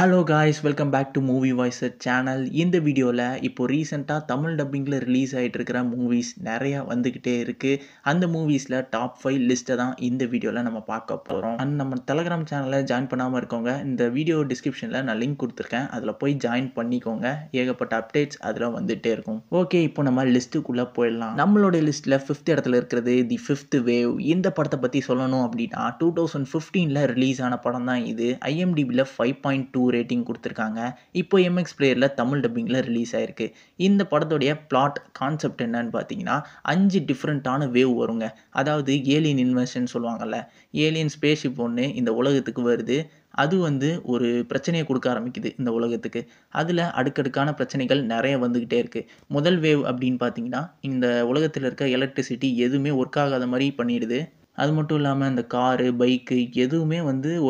Hello guys, welcome back to movie voicer channel. இந்த வீடியோவில் இப்போ ரீசெண்டாக தமிழ் டப்பிங்கில் ரிலீஸ் ஆகிட்டு இருக்கிற மூவிஸ் நிறையா வந்துக்கிட்டே இருக்குது. அந்த மூவிஸில் டாப் 5 லிஸ்ட்டை தான் இந்த வீடியோவில் நம்ம பார்க்க போகிறோம். அண்ட் நம்ம டெலகிராம் சேனலில் ஜாயின் பண்ணாமல் இருக்கவங்க இந்த வீடியோ டிஸ்கிரிப்ஷனில் நான் லிங்க் கொடுத்துருக்கேன், அதில் போய் ஜாயின் பண்ணிக்கோங்க. ஏகப்பட்ட அப்டேட்ஸ் அதில் வந்துகிட்டே இருக்கும். ஓகே, இப்போ நம்ம லிஸ்ட்டுக்குள்ளே போயிடலாம். நம்மளோட லிஸ்ட்டில் 5th இடத்துல இருக்கிறது தி 5th வேவ். இந்த படத்தை பற்றி சொல்லணும் அப்படின்னா 2015 ரிலீஸ் ஆன படம் தான் இது. IMDbல 5.2 ரேட்டிங் கொடுத்துருக்காங்க. இப்போ MX பிளேயரில் தமிழ் டப்பிங்கில் ரிலீஸ் ஆயிருக்கு. இந்த படத்துடைய பிளாட் கான்செப்ட் என்னன்னு பார்த்தீங்கன்னா 5 டிஃப்ரெண்ட்டான வேவ் வருங்க. அதாவது ஏலியன் இன்வெஷன் சொல்லுவாங்கள்ல, ஏலியன் ஸ்பேஸ்ஷிப் ஒன்று இந்த உலகத்துக்கு வருது. அது ஒரு பிரச்சனையை கொடுக்க ஆரம்பிக்குது இந்த உலகத்துக்கு. அதில் அடுக்கடுக்கான பிரச்சனைகள் நிறைய வந்துக்கிட்டே இருக்குது. முதல் வேவ் அப்படின்னு பார்த்தீங்கன்னா இந்த உலகத்தில் இருக்க எலக்ட்ரிசிட்டி எதுவுமே ஒர்க் ஆகாத மாதிரி பண்ணிடுது. அது மட்டும் இல்லாமல் இந்த காரு, பைக்கு எதுவுமே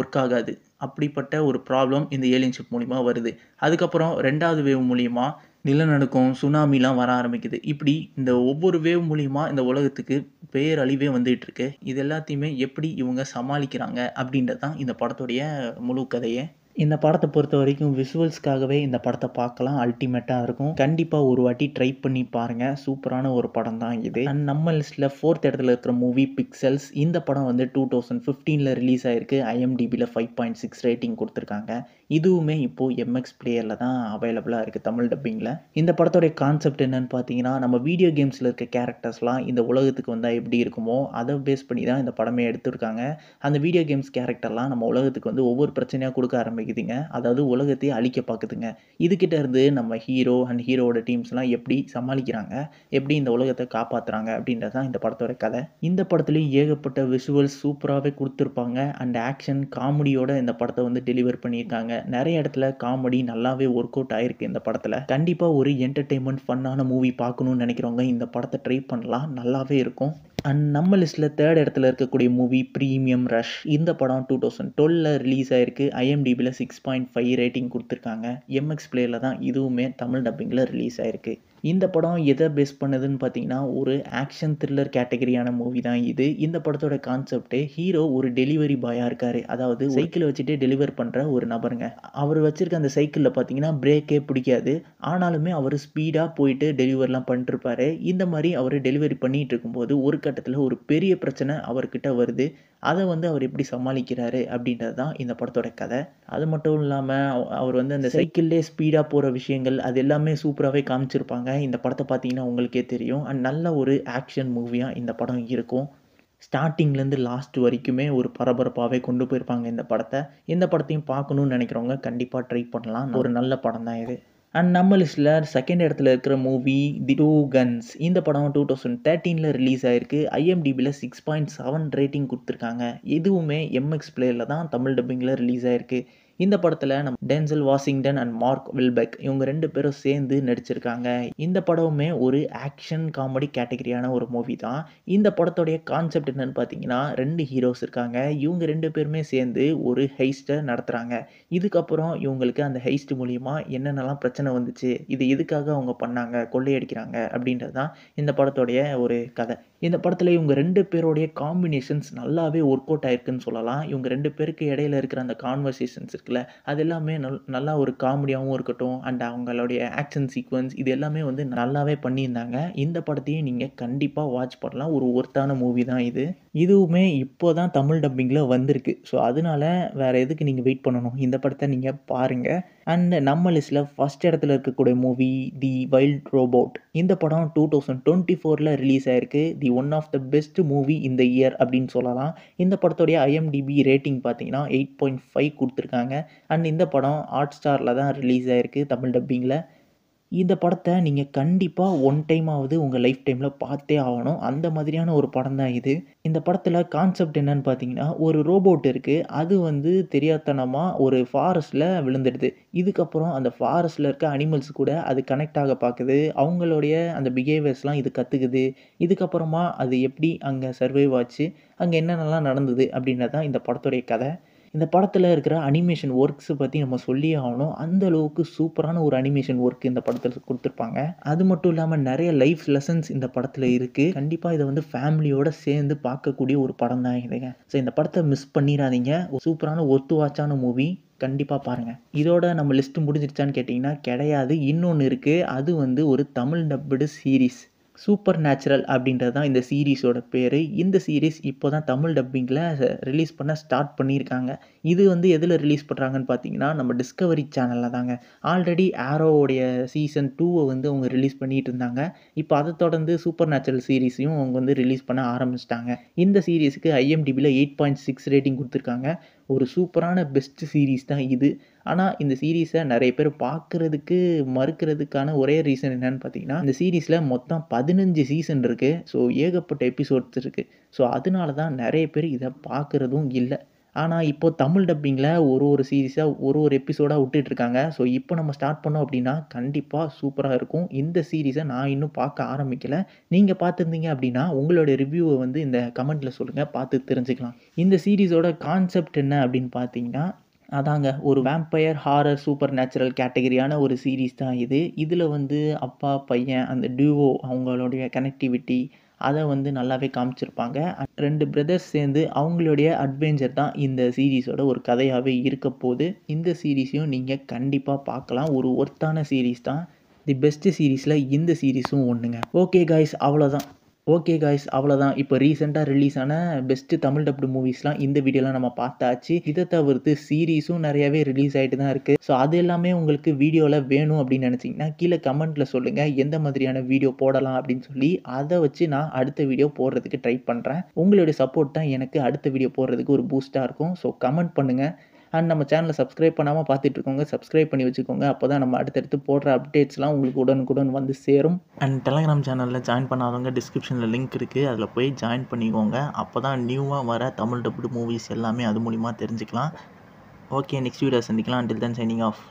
ஒர்க் ஆகாது. அப்படிப்பட்ட ஒரு ப்ராப்ளம் இந்த ஏலியன்ஷிப் மூலிமா வருது. அதுக்கப்புறம் 2வது வேவ் மூலிமா நிலநடுக்கம், சுனாமிலாம் வர ஆரம்பிக்குது. இப்படி இந்த ஒவ்வொரு வேவ் மூலிமா இந்த உலகத்துக்கு பேரழிவே வந்துகிட்டு இருக்கு. இது எல்லாத்தையுமே எப்படி இவங்க சமாளிக்கிறாங்க அப்படின்றது தான் இந்த படத்துடைய முழு கதையே. இந்த படத்தை பொறுத்த வரைக்கும் விஷுவல்ஸ்க்காகவே இந்த படத்தை பார்க்கலாம், அல்டிமேட்டாக இருக்கும். கண்டிப்பாக ஒரு வாட்டி ட்ரை பண்ணி பாருங்கள், சூப்பரான ஒரு படம் தான் இது. அண்ட் நம்ம லிஸ்ட்டில் 4th இடத்துல இருக்கிற மூவி பிக்சல்ஸ். இந்த படம் 2015 ரிலீஸ் ஆகிருக்கு. IMDbல 5.6 ரேட்டிங் கொடுத்துருக்காங்க. இதுவுமே இப்போது MX பிளேயரில் தான் அவைலபிளாக இருக்குது தமிழ் டப்பிங்கில். இந்த படத்தோடைய கான்செப்ட் என்னன்னு பார்த்தீங்கன்னா, நம்ம வீடியோ கேம்ஸில் இருக்க கேரக்டர்ஸ்லாம் இந்த உலகத்துக்கு வந்தால் எப்படி இருக்குமோ அதை பேஸ் பண்ணி தான் இந்த படமே எடுத்திருக்காங்க. அந்த வீடியோ கேம்ஸ் கேரக்டர்லாம் நம்ம உலகத்துக்கு ஒவ்வொரு பிரச்சனையாக கொடுக்க ஆரம்பிக்குதுங்க. அதாவது உலகத்தையே அழிக்க பார்க்குதுங்க. இதுகிட்ட இருந்து நம்ம ஹீரோ அண்ட் ஹீரோவோட டீம்ஸ்லாம் எப்படி சமாளிக்கிறாங்க, எப்படி இந்த உலகத்தை காப்பாற்றுறாங்க அப்படின்றது தான் இந்த படத்தோட கதை. இந்த படத்துலையும் ஏகப்பட்ட விஷுவல்ஸ் சூப்பராகவே கொடுத்துருப்பாங்க. அண்ட் ஆக்ஷன் காமெடியோட இந்த படத்தை டெலிவர் பண்ணியிருக்காங்க. நிறைய இடத்துல காமெடி நல்லாவே ஒர்க் அவுட் ஆயிருக்கு இந்த படத்தில். கண்டிப்பாக ஒரு என்டர்டெயின்மெண்ட் ஃபன்னான மூவி பார்க்கணும்னு நினைக்கிறவங்க இந்த படத்தை ட்ரை பண்ணலாம், நல்லாவே இருக்கும். அண்ட் நம்ம லிஸ்ட்டில் 3rd இடத்துல இருக்கக்கூடிய மூவி ப்ரீமியம் ரஷ். இந்த படம் 2012 ரிலீஸ் ஆகிருக்கு. IMDbல 6.5 ரேட்டிங் கொடுத்துருக்காங்க. MX பிளேயரில் தான் இதுவுமே தமிழ் டப்பிங்கில் ரிலீஸ் ஆகிருக்கு. இந்த படம் எதை பேஸ் பண்ணுதுன்னு பார்த்தீங்கன்னா ஒரு ஆக்ஷன் த்ரில்லர் கேட்டகரியான மூவி தான் இது. இந்த படத்தோட கான்செப்டே ஹீரோ ஒரு டெலிவரி பாயாக இருக்கார். அதாவது சைக்கிளை வச்சுட்டு டெலிவர் பண்ணுற ஒரு நபருங்க. அவர் வச்சுருக்க அந்த சைக்கிளில் பார்த்தீங்கன்னா பிரேக்கே பிடிக்காது. ஆனாலுமே அவர் ஸ்பீடாக போயிட்டு டெலிவரிலாம் பண்ணிட்டுருப்பாரு. இந்த மாதிரி அவர் டெலிவரி பண்ணிகிட்டு இருக்கும்போது ஒரு கட்டத்தில் ஒரு பெரிய பிரச்சனை அவர்கிட்ட வருது. அதை அவர் எப்படி சமாளிக்கிறாரு அப்படின்றது தான் இந்த படத்தோட கதை. அது மட்டும் இல்லாமல் அவர் அந்த சைக்கிள்லே ஸ்பீடாக போகிற விஷயங்கள் அது எல்லாமே சூப்பராகவே காமிச்சிருப்பாங்க. இந்த படத்தை பார்த்தீங்கன்னா உங்களுக்கே தெரியும். அண்ட் நல்ல ஒரு ஆக்ஷன் மூவியாக இந்த படம் இருக்கும். ஸ்டார்டிங்லேருந்து லாஸ்ட் வரைக்குமே ஒரு பரபரப்பாகவே கொண்டு போயிருப்பாங்க இந்த படத்தை. இந்த படத்தையும் பார்க்கணுன்னு நினைக்கிறவங்க கண்டிப்பாக ட்ரை பண்ணலாம். ஒரு நல்ல படம் தான் இது. அண்ட் நம்ம லிஸ்ட்டில் 2nd இடத்துல இருக்கிற மூவி தி 2 கன்ஸ். இந்த படம் 2013 ரிலீஸ் ஆகிருக்கு. IMDbல 6.7 ரேட்டிங் கொடுத்துருக்காங்க. இதுவுமே MX பிளேயரில் தான் தமிழ் டப்பிங்கில் ரிலீஸ் ஆகிருக்கு. இந்த படத்தில் நம்ம டென்சல் வாஷிங்டன் அண்ட் மார்க் வில்பெக் இவங்க 2 பேரும் சேர்ந்து நடிச்சிருக்காங்க. இந்த படமுமே ஒரு ஆக்ஷன் காமெடி கேட்டகரியான ஒரு மூவி தான். இந்த படத்தோடைய கான்செப்ட் என்னன்னு பார்த்தீங்கன்னா 2 ஹீரோஸ் இருக்காங்க. இவங்க 2 பேருமே சேர்ந்து ஒரு ஹெய்ஸ்ட்டை நடத்துகிறாங்க. இதுக்கப்புறம் இவங்களுக்கு அந்த ஹெய்ஸ்ட் மூலிமா என்னென்னலாம் பிரச்சனை வந்துச்சு, இது எதுக்காக அவங்க பண்ணாங்க, கொள்ளையடிக்கிறாங்க அப்படின்றது தான் இந்த படத்தோடைய ஒரு கதை. இந்த படத்தில் இவங்க 2 பேருடைய காம்பினேஷன்ஸ் நல்லாவே ஒர்க் அவுட் ஆயிருக்குன்னு சொல்லலாம். இவங்க 2 பேருக்கு இடையில இருக்கிற அந்த கான்வர்சேஷன்ஸ் இருக்குல்ல, அது எல்லாமே நல்லா ஒரு காமெடியாகவும் இருக்கட்டும். அண்ட் அவங்களுடைய ஆக்ஷன் சீக்வன்ஸ் இது எல்லாமே நல்லாவே பண்ணியிருந்தாங்க. இந்த படத்தையும் நீங்கள் கண்டிப்பாக வாட்ச் பண்ணலாம். ஒரு ஒர்த்தான மூவி தான் இது. இதுவுமே இப்போ தான் தமிழ் டப்பிங்கில் வந்திருக்கு. ஸோ அதனால வேறு எதுக்கு நீங்கள் வெயிட் பண்ணணும், இந்த படத்தை நீங்கள் பாருங்கள். அண்ட் நம்ம லிஸ்ட்டில் 1st இடத்துல இருக்கக்கூடிய மூவி தி வைல்ட் ரோபோட். இந்த படம் 2024 ரிலீஸ் ஆகிருக்கு. The one of the best movie இந்த இயர் அப்படின்னு சொல்லலாம். இந்த படத்தோடைய IMDb ரேட்டிங் பார்த்தீங்கன்னா 8.5 கொடுத்துருக்காங்க. அண்ட் இந்த படம் ஹாட்ஸ்டாரில் தான் ரிலீஸ் ஆகிருக்கு தமிழ் டப்பிங்கில். இந்த படத்தை நீங்கள் கண்டிப்பாக ஒன் டைமாவது உங்கள் லைஃப் டைமில் பார்த்தே ஆகணும். அந்த மாதிரியான ஒரு படம் தான் இது. இந்த படத்தில் கான்செப்ட் என்னன்னு பார்த்தீங்கன்னா ஒரு ரோபோட் இருக்குது. அது தெரியாத்தனமாக ஒரு ஃபாரஸ்ட்டில் விழுந்துடுது. இதுக்கப்புறம் அந்த ஃபாரஸ்ட்டில் இருக்க அனிமல்ஸ் கூட அது கனெக்ட் ஆக பார்க்குது. அவங்களுடைய அந்த பிஹேவியர்ஸ்லாம் இது கற்றுக்குது. இதுக்கப்புறமா அது எப்படி அங்கே சர்வைவ் ஆச்சு, அங்கே என்னென்னலாம் நடந்தது அப்படின்றது தான் இந்த படத்துடைய கதை. இந்த படத்தில் இருக்கிற அனிமேஷன் ஒர்க்ஸை பற்றி நம்ம சொல்லியே ஆகணும். அந்த அளவுக்கு சூப்பரான ஒரு அனிமேஷன் ஒர்க் இந்த படத்தில் கொடுத்துருப்பாங்க. அது மட்டும் இல்லாமல் நிறைய லைஃப் லெசன்ஸ் இந்த படத்தில் இருக்குது. கண்டிப்பாக இதை ஃபேமிலியோடு சேர்ந்து பார்க்கக்கூடிய ஒரு படம் தான் இதுங்க. ஸோ இந்த படத்தை மிஸ் பண்ணிடாதீங்க. ஒரு சூப்பரான ஒர்த்து வாட்சான மூவி. கண்டிப்பா பாருங்க. இதோட நம்ம லிஸ்ட் முடிஞ்சிருச்சான்னு கேட்டீங்கன்னா, கிடையாது. இன்னொன்னு இருக்கு. அது வந்து ஒரு Tamil dubbed series. Super natural அப்படின்றது தான் இந்த சீரிஸோட பேரு. இந்த சீரிஸ் இப்போ தான் தமிழ் டப்பிங்கில ரிலீஸ் பண்ண ஸ்டார்ட் பண்ணியிருக்காங்க. இது வந்து எதில ரிலீஸ் பண்றாங்கன்னு பார்த்தீங்கன்னா, நம்ம டிஸ்கவரி சேனல்ல தாங்க. ஆல்ரெடி ஆரோவுடைய சீசன் 2 வந்து அவங்க ரிலீஸ் பண்ணிட்டு இருந்தாங்க. இப்போ அத தொடர்ந்து சூப்பர் நேச்சுரல் சீரிஸையும் அவங்க வந்து ரிலீஸ் பண்ண ஆரம்பிச்சுட்டாங்க. இந்த சீரிஸ்க்கு IMDbல 8.6 ரேட்டிங் குடுத்துருக்காங்க. ஒரு சூப்பரான பெஸ்ட் சீரிஸ் தான் இது. ஆனா, இந்த சீரிஸ நெறைய பேர் பார்க்குறதுக்கு மறுக்கிறதுக்கான ஒரே ரீசன் என்னன்னு பார்த்தீங்கன்னா, இந்த சீரிஸ்ல மொத்தம் 15 சீசன் இருக்கு. ஸோ ஏகப்பட்ட எபிசோட்ஸ் இருக்கு. ஸோ அதனால தான் நெறைய பேர் இத பார்க்குறதும் இல்ல. ஆனா, இப்போ தமிழ் டப்பிங்ல ஒரு சீரிஸா ஒரு எபிசோடா விட்டுட்டுருக்காங்க. ஸோ இப்போ நம்ம ஸ்டார்ட் பண்ணோம் அப்டின்னா, கண்டிப்பா சூப்பரா இருக்கும். இந்த சீரிஸ நான் இன்னும் பார்க்க ஆரம்பிக்கல. நீங்க பார்த்துருந்தீங்க அப்டின்னா, உங்களுடைய ரிவ்யூவ வந்து இந்த கமெண்ட்ல சொல்லுங்க. பார்த்து தெரிஞ்சுக்கலாம். இந்த சீரிஸோட கான்செப்ட் என்ன அப்டின்னு பார்த்தீங்கன்னா, அதாங்க ஒரு வேம்பயர், ஹாரர், சூப்பர் நேச்சுரல் கேட்டகரியான ஒரு சீரிஸ் தான் இது. இதில வந்து அப்பா, பையன் அந்த டியூவோ அவங்களுடைய கனெக்டிவிட்டி அத வந்து நல்லாவே காமிச்சிருப்பாங்க. 2 பிரதர்ஸ் சேர்ந்து அவங்களுடைய அட்வென்ச்சர் தான் இந்த சீரிஸோட ஒரு கதையாவே இருக்கப்போது. இந்த சீரிஸையும் நீங்க கண்டிப்பா பார்க்கலாம். ஒரு ஒர்த்தான சீரிஸ் தான். தி பெஸ்ட் சீரிஸ்ல இந்த சீரிஸும் ஒண்ணுங்க. ஓகே காய்ஸ் அவ்வளோதான். இப்போ ரீசென்ட்டா ரிலீஸ் ஆன பெஸ்ட் தமிழ் டப்டு மூவிஸ்லாம் இந்த வீடியோல நம்ம பார்த்தாச்சு. இத தவிர்த்து சீரிஸும் நெறையாவே ரிலீஸ் ஆயிட்டு தான் இருக்கு. ஸோ அது எல்லாமே உங்களுக்கு வீடியோல வேணும் அப்படின்னு நினைச்சீங்கன்னா, கீழ கமெண்ட்ல சொல்லுங்க. எந்த மாதிரியான வீடியோ போடலாம் அப்படின்னு சொல்லி, அத வச்சு நான் அடுத்த வீடியோ போடுறதுக்கு ட்ரை பண்றேன். உங்களுடைய சப்போர்ட் தான் எனக்கு அடுத்த வீடியோ போடுறதுக்கு ஒரு பூஸ்ட்டா இருக்கும். ஸோ கமெண்ட் பண்ணுங்க. அண்ட் நம்ம சேனலை சப்ஸ்கிரைப் பண்ணாமல் பார்த்துட்டு இருக்கோங்க, சப்ஸ்கிரைப் பண்ணி வச்சுக்கோங்க. அப்போ தான் நம்ம அடுத்தடுத்து போடுற அப்டேட்ஸ்லாம் உங்களுக்கு உடனுக்குடன் வந்து சேரும். அண்ட் டெலகிராம் சேனலில் ஜாயின் பண்ணாதவங்க டிஸ்கிரிப்ஷனில் லிங்க் இருக்குது, அதில் போய் ஜாயின் பண்ணிக்கோங்க. அப்போ தான் நியூவாக வர தமிழ் டப்டு மூவிஸ் எல்லாமே அது மூலிமா தெரிஞ்சுக்கலாம். ஓகே, நெக்ஸ்ட் வீடியோ சந்திக்கலாம். Until then signing off.